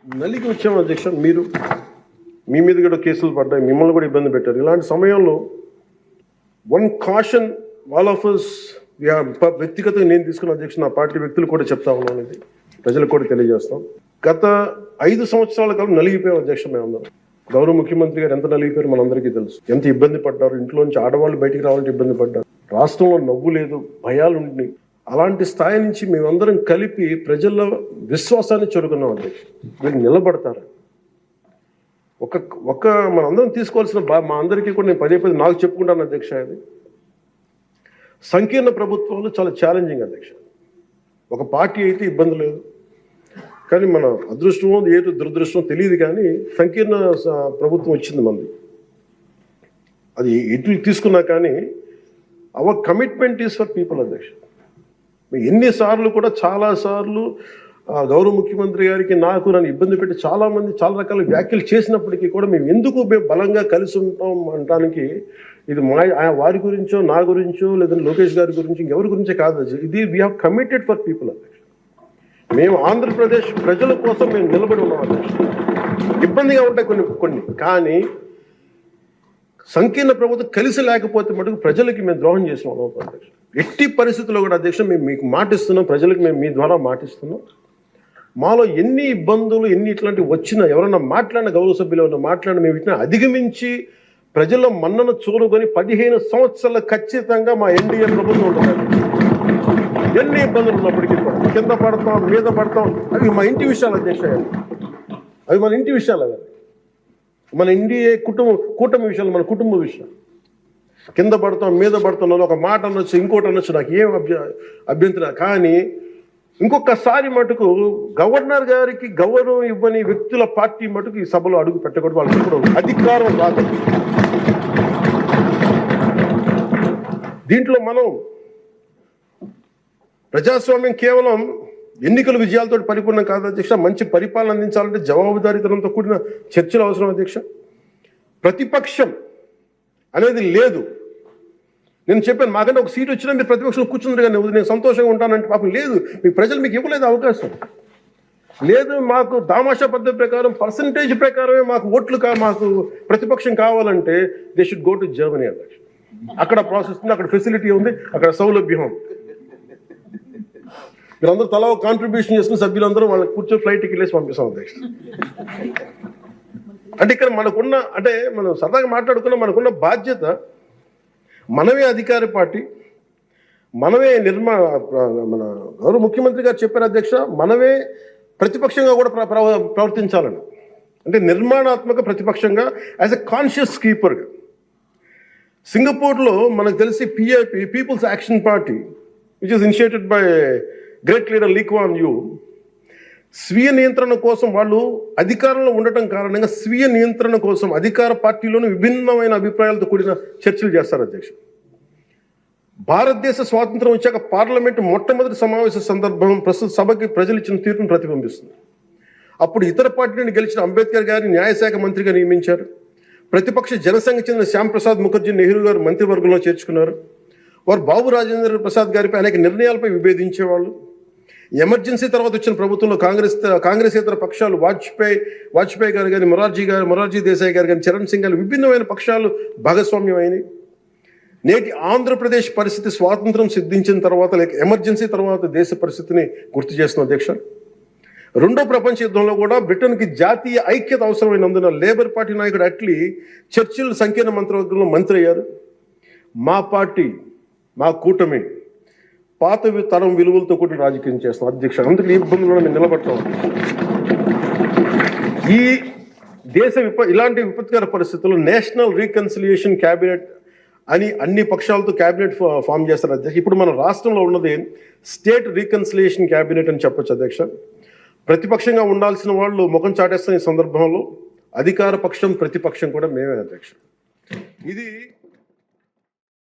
నల్లికి వచ్చాము అధ్యక్ష. మీరు మీ మీద కూడా కేసులు పడ్డాయి, మిమ్మల్ని కూడా ఇబ్బంది పెట్టారు. ఇలాంటి సమయంలో one caution all of us, వ్యక్తిగతంగా నేను తీసుకున్న అధ్యక్ష, నా పార్టీ వ్యక్తులు కూడా చెప్తా ఉన్నాను, ఇది ప్రజలకు కూడా తెలియజేస్తాం. గత 5 సంవత్సరాల కాలం నలిగిపోయాం అధ్యక్ష. మేమందరం గౌరవ ముఖ్యమంత్రి గారు ఎంత నలిగిపోయారు మనందరికీ తెలుసు. ఎంత ఇబ్బంది పడ్డారు, ఇంట్లోంచి ఆడవాళ్ళు బయటికి రావాలంటే ఇబ్బంది పడ్డారు, రాష్ట్రంలో నవ్వు లేదు, భయాలు ఉంటున్నాయి. అలాంటి స్థాయి నుంచి మేమందరం కలిపి ప్రజల విశ్వాసాన్ని చెరుకున్నాం అధ్యక్ష. వీళ్ళు నిలబడతారు. ఒక మనందరం తీసుకోవాల్సిన మా అందరికీ కూడా నేను పదే నాకు చెప్పుకుంటాను అధ్యక్ష, అది సంకీర్ణ ప్రభుత్వాలు చాలా ఛాలెంజింగ్ అధ్యక్ష. ఒక పార్టీ అయితే ఇబ్బంది లేదు, కానీ మన అదృష్టమో ఏదో దురదృష్టమో తెలియదు, కానీ సంకీర్ణ ప్రభుత్వం వచ్చింది మనది. అది ఎటు తీసుకున్నా కానీ our commitment is for people అధ్యక్ష. ఎన్నిసార్లు కూడా చాలాసార్లు గౌరవ ముఖ్యమంత్రి గారికి నాకు నన్ను ఇబ్బంది పెట్టి చాలామంది చాలా రకాల వ్యాఖ్యలు చేసినప్పటికీ కూడా మేము బలంగా కలిసి ఉంటాం అనడానికి ఇది వారి గురించో నా గురించో లేదంటే లోకేష్ గారి గురించి ఇంకెవరి గురించే కాదు. ఇది we have committed for people అధ్యక్ష. మేము ఆంధ్రప్రదేశ్ ప్రజల కోసం మేము నిలబడి ఉన్నాం అధ్యక్ష. ఇబ్బందిగా ఉంటాయి కొన్ని కానీ సంకీర్ణ ప్రభుత్వం కలిసి లేకపోతే మటుకు ప్రజలకి మేము ద్రోహం చేసిన వాళ్ళం అధ్యక్ష. ఎట్టి పరిస్థితుల్లో కూడా అధ్యక్ష మేము మీకు మాటిస్తున్నాం, ప్రజలకు మేము మీ ద్వారా మాటిస్తున్నాం. మాలో ఎన్ని ఇబ్బందులు ఎన్ని ఇట్లాంటివి వచ్చినా, ఎవరన్నా మాట్లాడిన గౌరవ సభ్యులు ఎవరన్నా మాట్లాడిన మేము వీటిని అధిగమించి ప్రజల మన్నను చూరుకొని 15 సంవత్సరాలు ఖచ్చితంగా మా ఎన్డీఏ ప్రభుత్వం ఉంటుంది. ఎన్ని ఇబ్బందులు ఉన్నప్పటికీ కూడా కింద పడతాం, మీద పడతాం, అవి మా ఇంటి విషయాలు అధ్యక్ష. అవి మన ఇంటి విషయాలు, అవి మన ఎన్డీఏ కూటమి విషయాలు, మన కుటుంబ విషయాలు. కింద పడతాం, మీద పడుతున్నాను, ఒక మాట అనొచ్చు, ఇంకోటి అనొచ్చు, నాకు ఏం అభ్యంతరం. కానీ ఇంకొకసారి మటుకు గవర్నర్ గారికి గౌరవం ఇవ్వని వ్యక్తుల పార్టీ మటుకు ఈ సభలో అడుగు పెట్టకూడదు. వాళ్ళకి కూడా అధికారం రాదు. దీంట్లో మనం ప్రజాస్వామ్యం కేవలం ఎన్నికల విజయాలతో పరిపూర్ణం కాదు అధ్యక్ష. మంచి పరిపాలన అందించాలంటే జవాబుదారీతనంతో కూడిన చర్చలు అవసరం అధ్యక్ష. ప్రతిపక్షం అనేది లేదు. నేను చెప్పాను, మాకంటే ఒక సీట్ వచ్చినా మీరు ప్రతిపక్షంలో కూర్చుంది కానీ నేను సంతోషంగా ఉంటానంటే పాపం లేదు. మీ ప్రజలు మీకు ఇవ్వలేదు అవకాశం లేదు. మాకు దామాషా పద్ధతి ప్రకారం పర్సంటేజ్ ప్రకారమే మాకు ఓట్లు మాకు ప్రతిపక్షం కావాలంటే they should go to Germany అధ్యక్ష. అక్కడ ప్రాసెస్ ఉంది, అక్కడ ఫెసిలిటీ ఉంది, అక్కడ సౌలభ్యం ఉంది. మీరందరూ తలా ఒక కాంట్రిబ్యూషన్ చేస్తున్న సభ్యులందరూ వాళ్ళకి కూర్చొని ఫ్లైట్ టికెట్ వేసి పంపిస్తాం అధ్యక్ష. అంటే ఇక్కడ మనకున్న, అంటే మనం సరదాగా మాట్లాడుకున్న మనకున్న బాధ్యత, మనమే అధికార పార్టీ, మనమే మన గౌరవ ముఖ్యమంత్రి గారు చెప్పారు అధ్యక్ష, మనమే ప్రతిపక్షంగా కూడా ప్రవర్తించాలని. అంటే నిర్మాణాత్మక ప్రతిపక్షంగా యాజ్ ఎ కాన్షియస్ కీపర్గా. సింగపూర్లో మనకు తెలిసి PIP, people's action party, which is initiated by great leader Lee Kuan Yew, స్వీయ నియంత్రణ కోసం వాళ్ళు అధికారంలో ఉండటం కారణంగా స్వీయ నియంత్రణ కోసం అధికార పార్టీలోని విభిన్నమైన అభిప్రాయాలతో కూడిన చర్చలు చేస్తారు అధ్యక్ష. భారతదేశ స్వాతంత్రం వచ్చాక పార్లమెంటు మొట్టమొదటి సమావేశ సందర్భం ప్రస్తుత సభకి ప్రజలు ఇచ్చిన తీర్పును ప్రతిబింబిస్తుంది. అప్పుడు ఇతర పార్టీ నుండి గెలిచిన అంబేద్కర్ గారిని న్యాయశాఖ మంత్రిగా నియమించారు. ప్రతిపక్ష జనసంఘ చెందిన శ్యామ్ ప్రసాద్ ముఖర్జీ నెహ్రూ గారు మంత్రివర్గంలో చేర్చుకున్నారు. వారు బాబు రాజేంద్ర ప్రసాద్ గారిపై అనేక నిర్ణయాలపై విభేదించేవాళ్ళు. ఎమర్జెన్సీ తర్వాత వచ్చిన ప్రభుత్వంలో కాంగ్రెసేతర పక్షాలు వాజ్పేయి గారు కానీ, మొరార్జీ దేశాయ్ గారు కానీ, చరణ్ సింగ్ గారు విభిన్నమైన పక్షాలు భాగస్వామ్యమైనవి. నేటి ఆంధ్రప్రదేశ్ పరిస్థితి స్వాతంత్రం సిద్ధించిన తర్వాత లేక ఎమర్జెన్సీ తర్వాత దేశ పరిస్థితిని గుర్తు చేస్తున్న అధ్యక్ష. రెండో ప్రపంచ యుద్ధంలో కూడా బ్రిటన్కి జాతీయ ఐక్యత అవసరమైనందున లేబర్ పార్టీ నాయకుడు అట్లీ చర్చిల్ సంకీర్ణ మంత్రివర్గంలో మంత్రి అయ్యారు. మా పార్టీ, మా కూటమి పాత తరం విలువలతో కూడా రాజకీయం చేస్తాం అధ్యక్ష. అందుకు ఈ ఇబ్బందులను మేము నిలబడతాం. ఈ దేశ ఇలాంటి విపత్కర పరిస్థితుల్లో నేషనల్ రీకన్సిలియేషన్ క్యాబినెట్ అని అన్ని పక్షాలతో క్యాబినెట్ ఫామ్ చేస్తారు అధ్యక్ష. ఇప్పుడు మన రాష్ట్రంలో ఉన్నది స్టేట్ రీకన్సిలియేషన్ క్యాబినెట్ అని చెప్పొచ్చు అధ్యక్ష. ప్రతిపక్షంగా ఉండాల్సిన వాళ్ళు ముఖం చాటేస్తున్న ఈ సందర్భంలో అధికార పక్షం ప్రతిపక్షం కూడా మేమే అధ్యక్ష. ఇది